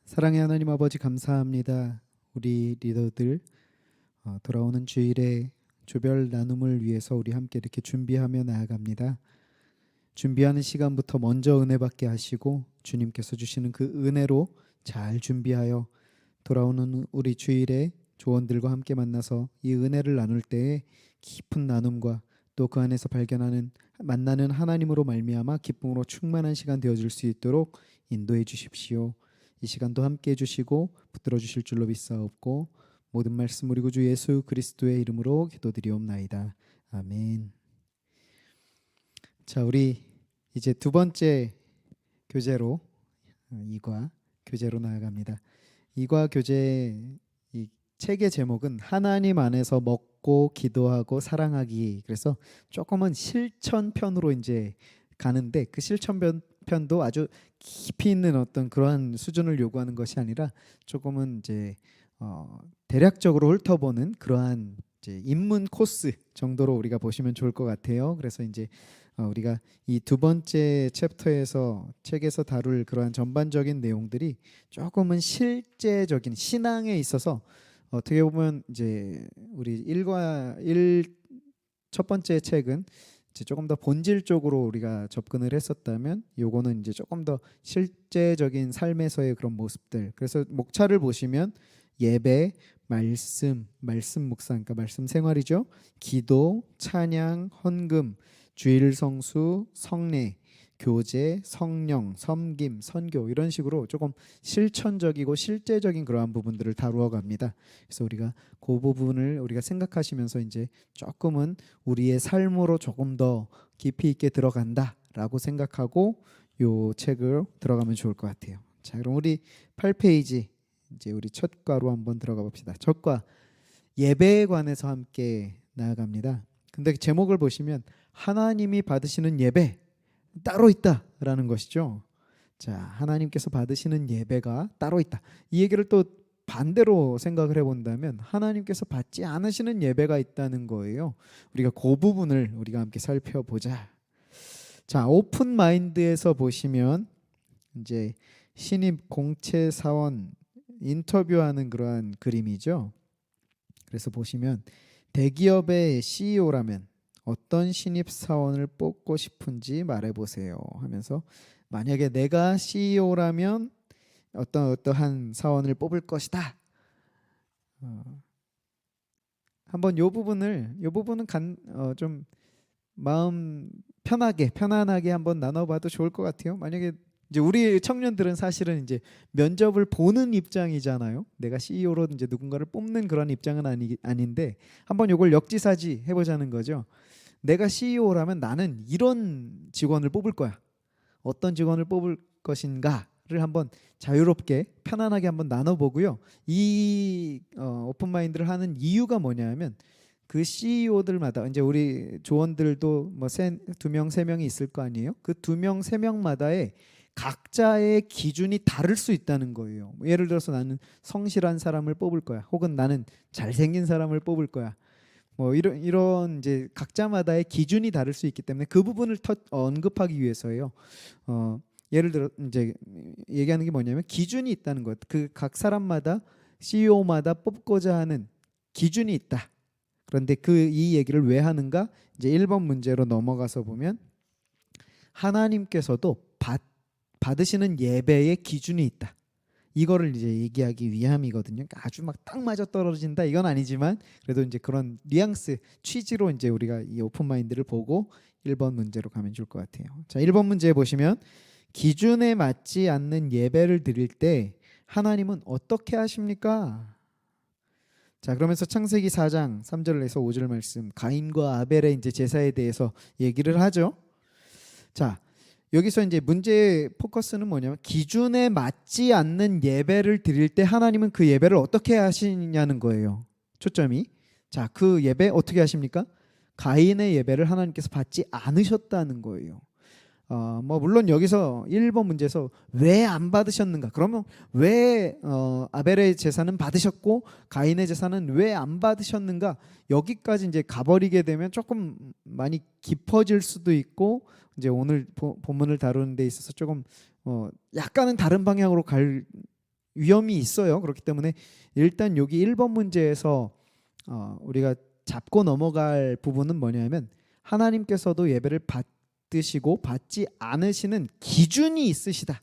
사랑의 하나님 아버지 감사합니다. 우리 리더들 돌아오는 주일에 조별 나눔을 위해서 우리 함께 이렇게 준비하며 나아갑니다. 준비하는 시간부터 먼저 은혜 받게 하시고 주님께서 주시는 그 은혜로 잘 준비하여 돌아오는 우리 주일에 조원들과 함께 만나서 이 은혜를 나눌 때에 깊은 나눔과 또 그 안에서 발견하는 만나는 하나님으로 말미암아 기쁨으로 충만한 시간 되어질 수 있도록 인도해 주십시오. 이 시간도 함께 해주시고 붙들어 주실 줄로 믿사옵고 모든 말씀 우리 구주 예수 그리스도의 이름으로 기도드리옵나이다. 아멘. 자, 우리 이제 두 번째 교재로 이과 교재로 나아갑니다. 이과 교재 이 책의 제목은 하나님 안에서 먹고 기도하고 사랑하기. 그래서 조금은 실천편으로 이제 가는데 그 실천편도 아주 깊이 있는 어떤 그러한 수준을 요구하는 것이 아니라 조금은 이제 대략적으로 훑어보는 그러한 이제 입문 코스 정도로 우리가 보시면 좋을 것 같아요. 그래서 이제 우리가 이 두 번째 챕터에서 책에서 다룰 그러한 전반적인 내용들이 조금은 실제적인 신앙에 있어서 어떻게 보면 이제 우리 첫 번째 책은 이제 조금 더 본질적으로 우리가 접근을 했었다면 요거는 이제 조금 더 실제적인 삶에서의 그런 모습들. 그래서 목차를 보시면 예배, 말씀 묵상, 그러니까 말씀 생활이죠. 기도, 찬양, 헌금, 주일 성수, 성례, 교제, 성령, 섬김, 선교 이런 식으로 조금 실천적이고 실제적인 그러한 부분들을 다루어 갑니다. 그래서 우리가 그 부분을 우리가 생각하시면서 이제 조금은 우리의 삶으로 조금 더 깊이 있게 들어간다라고 생각하고 요 책을 들어가면 좋을 것 같아요. 자, 그럼 우리 8페이지 이제 우리 첫 과로 한번 들어가 봅시다. 첫 과 예배에 관해서 함께 나아갑니다. 근데 제목을 보시면 하나님이 받으시는 예배 따로 있다라는 것이죠. 자, 하나님께서 받으시는 예배가 따로 있다. 이 얘기를 또 반대로 생각을 해본다면 하나님께서 받지 않으시는 예배가 있다는 거예요. 우리가 그 부분을 우리가 함께 살펴보자. 자, 오픈 마인드에서 보시면 이제 신입 공채 사원 인터뷰하는 그러한 그림이죠. 그래서 보시면 대기업의 CEO라면 어떤 신입 사원을 뽑고 싶은지 말해보세요 하면서 만약에 내가 CEO라면 어떠한 사원을 뽑을 것이다. 한번 요 부분은 좀 마음 편안하게 한번 나눠봐도 좋을 것 같아요. 만약에 이제 우리 청년들은 사실은 이제 면접을 보는 입장이잖아요. 내가 CEO로 이제 누군가를 뽑는 그런 입장은 아닌데 한번 요걸 역지사지 해보자는 거죠. 내가 CEO라면 나는 이런 직원을 뽑을 거야. 어떤 직원을 뽑을 것인가를 한번 자유롭게 편안하게 한번 나눠보고요. 이 오픈 마인드를 하는 이유가 뭐냐면 그 CEO들마다 이제 우리 조원들도 뭐 두 명, 세 명이 있을 거 아니에요. 그 두 명, 세 명마다의 각자의 기준이 다를 수 있다는 거예요. 뭐 예를 들어서 나는 성실한 사람을 뽑을 거야. 혹은 나는 잘생긴 사람을 뽑을 거야. 뭐 이런 이제 각자마다의 기준이 다를 수 있기 때문에 그 부분을 언급하기 위해서예요. 예를 들어 이제 얘기하는 게 뭐냐면 기준이 있다는 것. 그 각 사람마다 CEO마다 뽑고자 하는 기준이 있다. 그런데 이 얘기를 왜 하는가? 이제 1번 문제로 넘어가서 보면 하나님께서도 받으시는 예배의 기준이 있다. 이거를 이제 얘기하기 위함이거든요. 그러니까 아주 막 딱 맞아 떨어진다 이건 아니지만 그래도 이제 그런 뉘앙스 취지로 이제 우리가 이 오픈 마인드를 보고 1번 문제로 가면 좋을 것 같아요. 자, 1번 문제 보시면 기준에 맞지 않는 예배를 드릴 때 하나님은 어떻게 하십니까? 자, 그러면서 창세기 4장 3절에서 5절 말씀 가인과 아벨의 이제 제사에 대해서 얘기를 하죠. 자, 여기서 이제 문제의 포커스는 뭐냐면 기준에 맞지 않는 예배를 드릴 때 하나님은 그 예배를 어떻게 하시냐는 거예요. 초점이. 자, 그 예배 어떻게 하십니까? 가인의 예배를 하나님께서 받지 않으셨다는 거예요. 뭐 물론 여기서 1번 문제에서 왜 안 받으셨는가? 그러면 왜 아벨의 제사는 받으셨고 가인의 제사는 왜 안 받으셨는가? 여기까지 이제 가버리게 되면 조금 많이 깊어질 수도 있고 이제 오늘 본문을 다루는 데 있어서 조금 약간은 다른 방향으로 갈 위험이 있어요. 그렇기 때문에 일단 여기 1번 문제에서 우리가 잡고 넘어갈 부분은 뭐냐면 하나님께서도 예배를 받으시고 받지 않으시는 기준이 있으시다.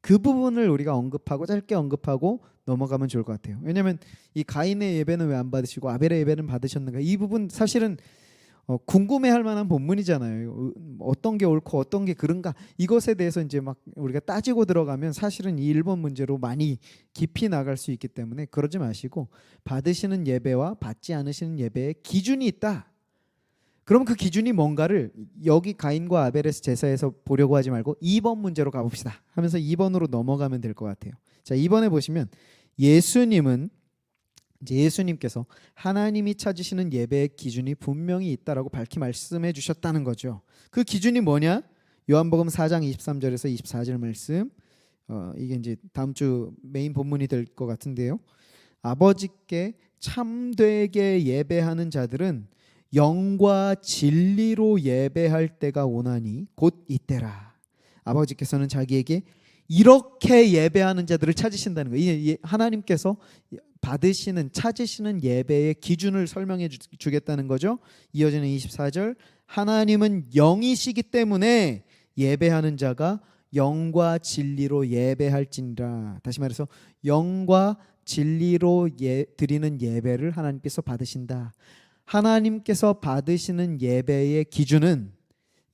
그 부분을 우리가 언급하고 짧게 언급하고 넘어가면 좋을 것 같아요. 왜냐하면 이 가인의 예배는 왜 안 받으시고 아벨의 예배는 받으셨는가? 이 부분 사실은 궁금해할 만한 본문이잖아요. 어떤 게 옳고 어떤 게 그른가 이것에 대해서 이제 막 우리가 따지고 들어가면 사실은 이 1번 문제로 많이 깊이 나갈 수 있기 때문에 그러지 마시고 받으시는 예배와 받지 않으시는 예배의 기준이 있다. 그럼 그 기준이 뭔가를 여기 가인과 아벨의 제사에서 보려고 하지 말고 2번 문제로 가봅시다 하면서 2번으로 넘어가면 될 것 같아요. 자, 2번에 보시면 예수님은 이제 예수님께서 하나님이 찾으시는 예배의 기준이 분명히 있다라고 밝히 말씀해 주셨다는 거죠. 그 기준이 뭐냐? 요한복음 4장 23절에서 24절 말씀. 이게 이제 다음 주 메인 본문이 될 것 같은데요. 아버지께 참되게 예배하는 자들은 영과 진리로 예배할 때가 오나니 곧 이때라. 아버지께서는 자기에게 이렇게 예배하는 자들을 찾으신다는 거예요. 하나님께서 받으시는 찾으시는 예배의 기준을 설명해 주겠다는 거죠. 이어지는 24절 하나님은 영이시기 때문에 예배하는 자가 영과 진리로 예배할지니라. 다시 말해서 영과 진리로 드리는 예배를 하나님께서 받으신다. 하나님께서 받으시는 예배의 기준은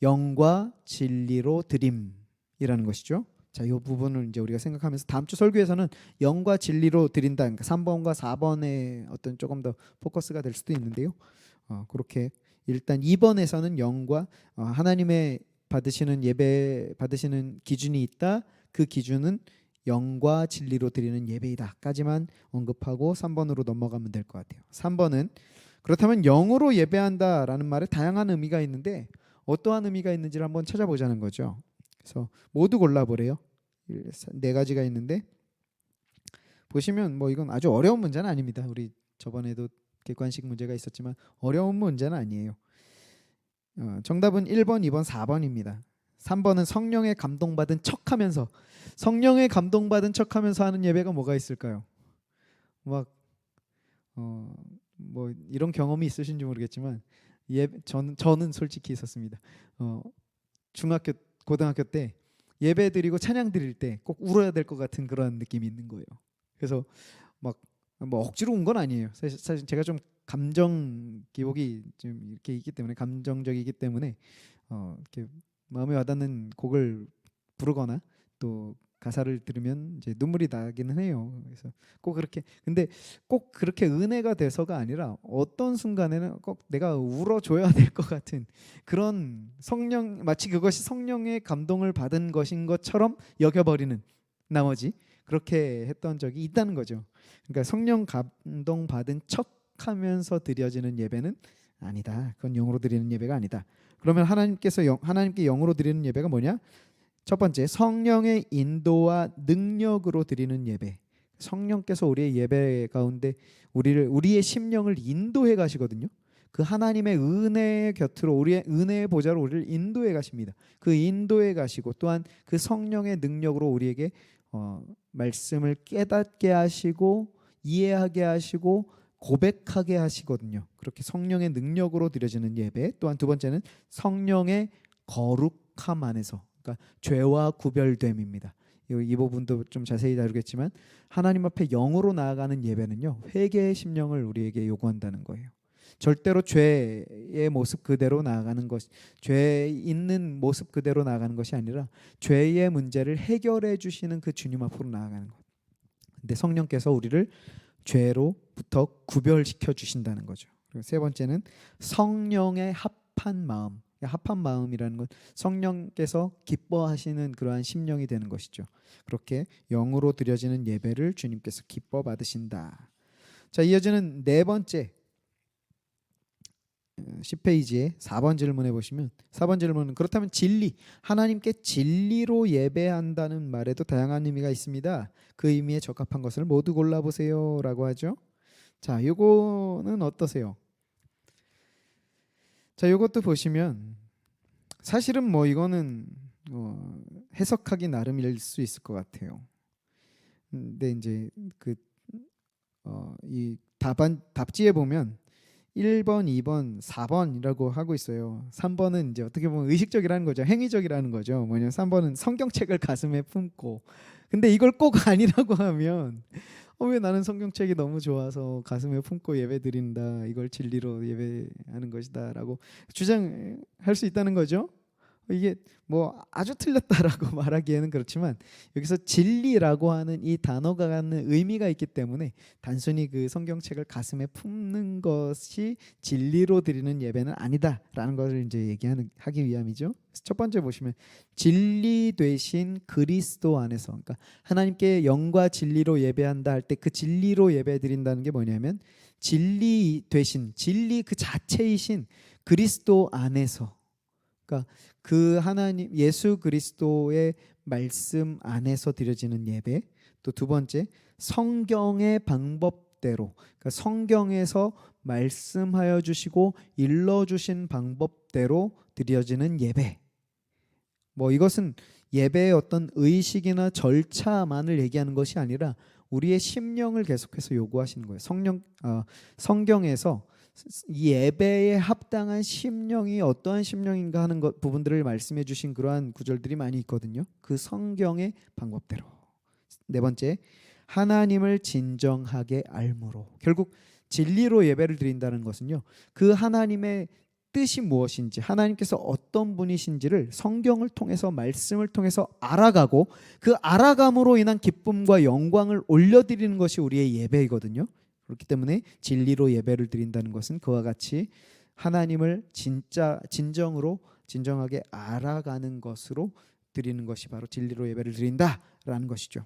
영과 진리로 드림이라는 것이죠. 자, 이 부분을 이제 우리가 생각하면서 다음 주 설교에서는 영과 진리로 드린다. 그러니까 3번과 4번의 어떤 조금 더 포커스가 될 수도 있는데요. 그렇게 일단 2번에서는 영과 하나님의 받으시는 예배 받으시는 기준이 있다. 그 기준은 영과 진리로 드리는 예배이다까지만 언급하고 3번으로 넘어가면 될 것 같아요. 3번은 그렇다면 영으로 예배한다라는 말에 다양한 의미가 있는데 어떠한 의미가 있는지를 한번 찾아보자는 거죠. 그래서 모두 골라보래요. 4가지가 있는데 보시면 뭐 이건 아주 어려운 문제는 아닙니다. 우리 저번에도 객관식 문제가 있었지만 어려운 문제는 아니에요. 정답은 1번, 2번, 4번입니다. 3번은 성령의 감동받은 척하면서 성령의 감동받은 척하면서 하는 예배가 뭐가 있을까요? 막 뭐 이런 경험이 있으신지 모르겠지만 저는 솔직히 있었습니다. 중학교 고등학교 때 예배 드리고 찬양 드릴 때 꼭 울어야 될 것 같은 그런 느낌이 있는 거예요. 그래서 막 뭐 억지로 운 건 아니에요. 사실 제가 좀 감정 기복이 좀 이렇게 있기 때문에 감정적이기 때문에 이렇게 마음에 와닿는 곡을 부르거나 또 가사를 들으면 이제 눈물이 나기는 해요. 그래서 꼭 그렇게 근데 꼭 그렇게 은혜가 돼서가 아니라 어떤 순간에는 꼭 내가 울어줘야 될 것 같은 그런 성령 마치 그것이 성령의 감동을 받은 것인 것처럼 여겨버리는 나머지 그렇게 했던 적이 있다는 거죠. 그러니까 성령 감동 받은 척하면서 드려지는 예배는 아니다. 그건 영으로 드리는 예배가 아니다. 그러면 하나님께 영으로 드리는 예배가 뭐냐? 첫 번째 성령의 인도와 능력으로 드리는 예배. 성령께서 우리의 예배 가운데 우리의 심령을 인도해 가시거든요. 그 하나님의 은혜의 곁으로 우리의 은혜의 보좌로 우리를 인도해 가십니다. 그 인도해 가시고 또한 그 성령의 능력으로 우리에게 말씀을 깨닫게 하시고 이해하게 하시고 고백하게 하시거든요. 그렇게 성령의 능력으로 드려지는 예배. 또한 두 번째는 성령의 거룩함 안에서 그러니까 죄와 구별됨입니다. 이 부분도 좀 자세히 다루겠지만 하나님 앞에 영으로 나아가는 예배는요. 회개의 심령을 우리에게 요구한다는 거예요. 절대로 죄의 모습 그대로 나아가는 것, 죄 있는 모습 그대로 나아가는 것이 아니라 죄의 문제를 해결해 주시는 그 주님 앞으로 나아가는 것. 근데 성령께서 우리를 죄로부터 구별시켜 주신다는 거죠. 그리고 세 번째는 성령의 합한 마음. 합한 마음이라는 건 성령께서 기뻐하시는 그러한 심령이 되는 것이죠. 그렇게 영으로 드려지는 예배를 주님께서 기뻐 받으신다. 자, 이어지는 네 번째 10페이지에 4번 질문해 보시면 4번 질문은 그렇다면 진리 하나님께 진리로 예배한다는 말에도 다양한 의미가 있습니다. 그 의미에 적합한 것을 모두 골라보세요라고 하죠. 자, 요거는 어떠세요? 자, 이것도 보시면 사실은 뭐 이거는 해석하기 나름일 수 있을 것 같아요. 근데 이제 그 이 답지에 보면 1번, 2번, 4번이라고 하고 있어요. 3번은 이제 어떻게 보면 의식적이라는 거죠. 행위적이라는 거죠. 뭐냐면 3번은 성경책을 가슴에 품고. 근데 이걸 꼭 아니라고 하면 왜 나는 성경책이 너무 좋아서 가슴에 품고 예배드린다. 이걸 진리로 예배하는 것이다라고 주장할 수 있다는 거죠. 이게 뭐 아주 틀렸다라고 말하기에는 그렇지만 여기서 진리라고 하는 이 단어가 갖는 의미가 있기 때문에 단순히 그 성경책을 가슴에 품는 것이 진리로 드리는 예배는 아니다라는 것을 이제 하기 위함이죠. 첫 번째 보시면 진리 되신 그리스도 안에서, 그러니까 하나님께 영과 진리로 예배한다 할 때 그 진리로 예배 드린다는 게 뭐냐면 진리 되신, 진리 그 자체이신 그리스도 안에서, 그러니까 그 하나님 예수 그리스도의 말씀 안에서 드려지는 예배. 또 두 번째, 성경의 방법대로, 그러니까 성경에서 말씀하여 주시고 일러 주신 방법대로 드려지는 예배. 뭐 이것은 예배의 어떤 의식이나 절차만을 얘기하는 것이 아니라 우리의 심령을 계속해서 요구하시는 거예요. 성경에서 이 예배에 합당한 심령이 어떠한 심령인가 하는 부분들을 말씀해 주신 그러한 구절들이 많이 있거든요. 그 성경의 방법대로. 네 번째, 하나님을 진정하게 알므로. 결국 진리로 예배를 드린다는 것은요, 그 하나님의 뜻이 무엇인지, 하나님께서 어떤 분이신지를 성경을 통해서, 말씀을 통해서 알아가고 그 알아감으로 인한 기쁨과 영광을 올려드리는 것이 우리의 예배이거든요. 그렇기 때문에 진리로 예배를 드린다는 것은 그와 같이 하나님을 진정하게 알아가는 것으로 드리는 것이 바로 진리로 예배를 드린다라는 것이죠.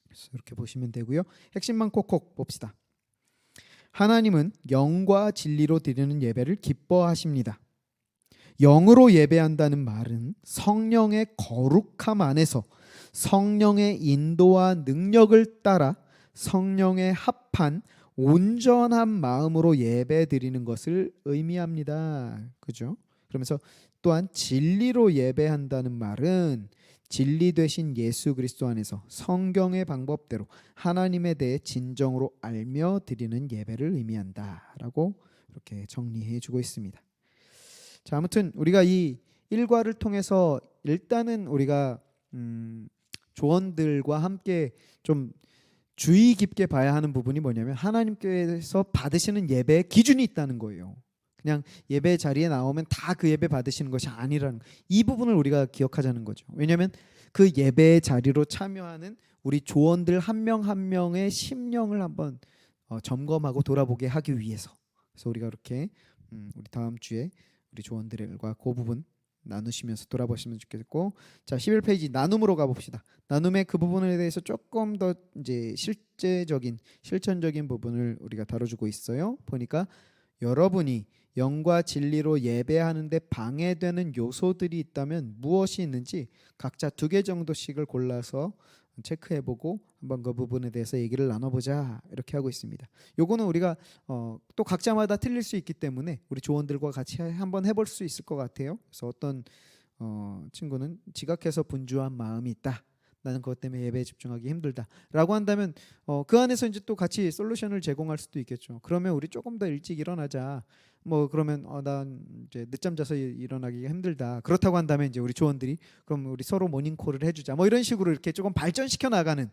그래서 이렇게 보시면 되고요. 핵심만 콕콕 봅시다. 하나님은 영과 진리로 드리는 예배를 기뻐하십니다. 영으로 예배한다는 말은 성령의 거룩함 안에서 성령의 인도와 능력을 따라 성령에 합한 온전한 마음으로 예배 드리는 것을 의미합니다. 그죠? 그러면서 또한 진리로 예배한다는 말은 진리 되신 예수 그리스도 안에서 성경의 방법대로 하나님에 대해 진정으로 알며 드리는 예배를 의미한다라고 이렇게 정리해 주고 있습니다. 자, 아무튼 우리가 이 일과를 통해서 일단은 우리가 조언들과 함께 좀 주의 깊게 봐야 하는 부분이 뭐냐면 하나님께서 받으시는 예배의 기준이 있다는 거예요. 그냥 예배 자리에 나오면 다 그 예배 받으시는 것이 아니라는 거. 이 부분을 우리가 기억하자는 거죠. 왜냐하면 그 예배의 자리로 참여하는 우리 조언들 한 명 한 명의 심령을 한번 점검하고 돌아보게 하기 위해서. 그래서 우리가 이렇게 우리 다음 주에 우리 조언들과 그 부분 나누시면서 돌아보시면 좋겠고, 자 11페이지 나눔으로 가봅시다. 나눔의 그 부분에 대해서 조금 더 이제 실천적인 부분을 우리가 다뤄주고 있어요. 보니까 여러분이 영과 진리로 예배하는데 방해되는 요소들이 있다면 무엇이 있는지 각자 2개 정도씩을 골라서 체크해보고 한번 그 부분에 대해서 얘기를 나눠보자 이렇게 하고 있습니다. 요거는 우리가 또 각자마다 틀릴 수 있기 때문에 우리 조언들과 같이 한번 해볼 수 있을 것 같아요. 그래서 어떤 친구는 지각해서 분주한 마음이 있다. 나는 그것 때문에 예배에 집중하기 힘들다라고 한다면 그 안에서 이제 또 같이 솔루션을 제공할 수도 있겠죠. 그러면 우리 조금 더 일찍 일어나자. 뭐 그러면 난 이제 늦잠 자서 일어나기가 힘들다. 그렇다고 한다면 이제 우리 조원들이 그럼 우리 서로 모닝콜을 해주자. 뭐 이런 식으로 이렇게 조금 발전시켜 나가는,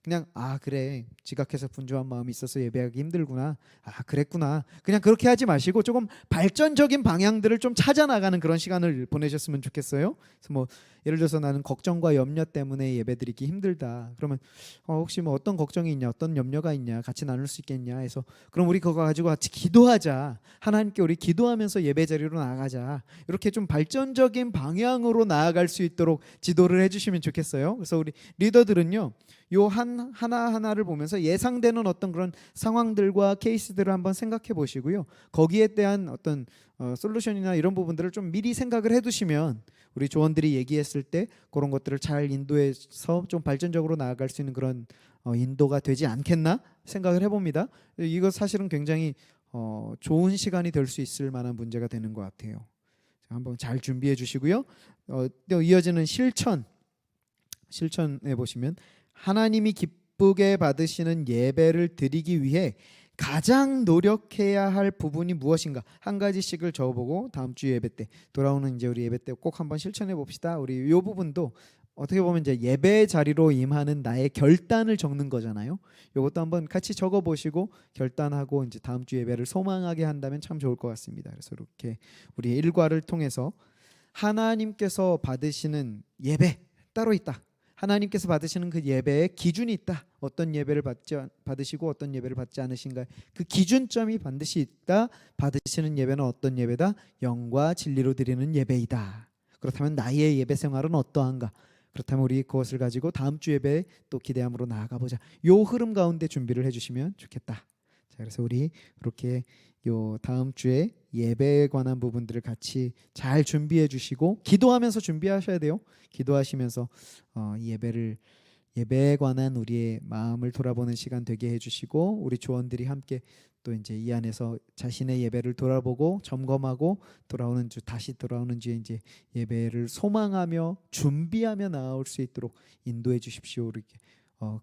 그냥 그래 지각해서 분주한 마음이 있어서 예배하기 힘들구나. 그랬구나. 그냥 그렇게 하지 마시고 조금 발전적인 방향들을 좀 찾아 나가는 그런 시간을 보내셨으면 좋겠어요. 그래서 뭐 예를 들어서 나는 걱정과 염려 때문에 예배드리기 힘들다. 그러면 혹시 뭐 어떤 걱정이 있냐, 어떤 염려가 있냐, 같이 나눌 수 있겠냐 해서 그럼 우리 그거 가지고 같이 기도하자. 하나님께 우리 기도하면서 예배 자리로 나가자. 이렇게 좀 발전적인 방향으로 나아갈 수 있도록 지도를 해주시면 좋겠어요. 그래서 우리 리더들은요, 요 하나하나를 보면서 예상되는 어떤 그런 상황들과 케이스들을 한번 생각해 보시고요. 거기에 대한 어떤 솔루션이나 이런 부분들을 좀 미리 생각을 해두시면 우리 조원들이 얘기했을 때 그런 것들을 잘 인도해서 좀 발전적으로 나아갈 수 있는 그런 인도가 되지 않겠나 생각을 해봅니다. 이거 사실은 굉장히 좋은 시간이 될 수 있을 만한 문제가 되는 것 같아요. 한번 잘 준비해 주시고요. 또 이어지는 실천에 보시면 하나님이 기쁘게 받으시는 예배를 드리기 위해 가장 노력해야 할 부분이 무엇인가 한 가지씩을 적어보고 다음 주 예배 때 돌아오는 이제 우리 예배 때 꼭 한번 실천해 봅시다. 우리 이 부분도 어떻게 보면 이제 예배 자리로 임하는 나의 결단을 적는 거잖아요. 이것도 한번 같이 적어보시고 결단하고 이제 다음 주 예배를 소망하게 한다면 참 좋을 것 같습니다. 그래서 이렇게 우리 일과를 통해서 하나님께서 받으시는 예배 따로 있다. 하나님께서 받으시는 그 예배의 기준이 있다. 어떤 예배를 받으시고 어떤 예배를 받지 않으신가. 그 기준점이 반드시 있다. 받으시는 예배는 어떤 예배다? 영과 진리로 드리는 예배이다. 그렇다면 나의 예배 생활은 어떠한가? 그렇다면 우리 그것을 가지고 다음 주 예배에 또 기대함으로 나아가 보자. 요 흐름 가운데 준비를 해주시면 좋겠다. 자, 그래서 우리 그렇게 요 다음 주에 예배에 관한 부분들을 같이 잘 준비해 주시고 기도하면서 준비하셔야 돼요. 기도하시면서 예배에 관한 우리의 마음을 돌아보는 시간 되게 해주시고 우리 조원들이 함께 또 이제 이 안에서 자신의 예배를 돌아보고 점검하고 다시 돌아오는 주에 이제 예배를 소망하며 준비하며 나아올 수 있도록 인도해 주십시오. 이렇게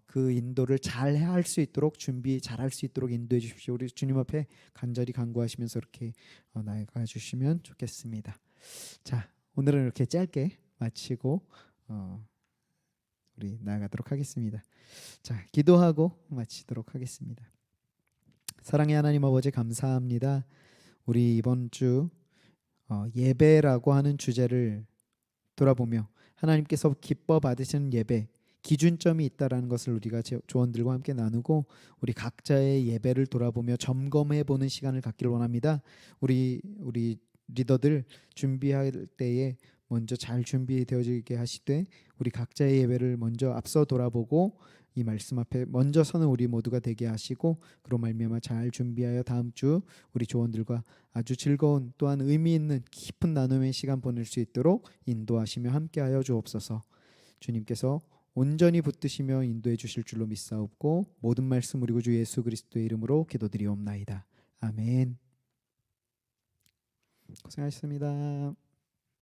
그 인도를 잘 할 수 있도록 준비 잘 할 수 있도록 인도해 주십시오. 우리 주님 앞에 간절히 간구하시면서 이렇게 나아가 주시면 좋겠습니다. 자, 오늘은 이렇게 짧게 마치고 우리 나아가도록 하겠습니다. 자, 기도하고 마치도록 하겠습니다. 사랑의 하나님 아버지 감사합니다. 우리 이번 주 예배라고 하는 주제를 돌아보며 하나님께서 기뻐 받으시는 예배 기준점이 있다라는 것을 우리가 조언들과 함께 나누고 우리 각자의 예배를 돌아보며 점검해 보는 시간을 갖기를 원합니다. 우리 리더들 준비할 때에 먼저 잘 준비되어지게 하시되 우리 각자의 예배를 먼저 앞서 돌아보고 이 말씀 앞에 먼저 서는 우리 모두가 되게 하시고 그로 말미암아 잘 준비하여 다음 주 우리 조원들과 아주 즐거운 또한 의미 있는 깊은 나눔의 시간 보낼 수 있도록 인도하시며 함께하여 주옵소서. 주님께서 온전히 붙드시며 인도해 주실 줄로 믿사옵고 모든 말씀 우리 구주 예수 그리스도의 이름으로 기도드리옵나이다. 아멘. 고생하셨습니다.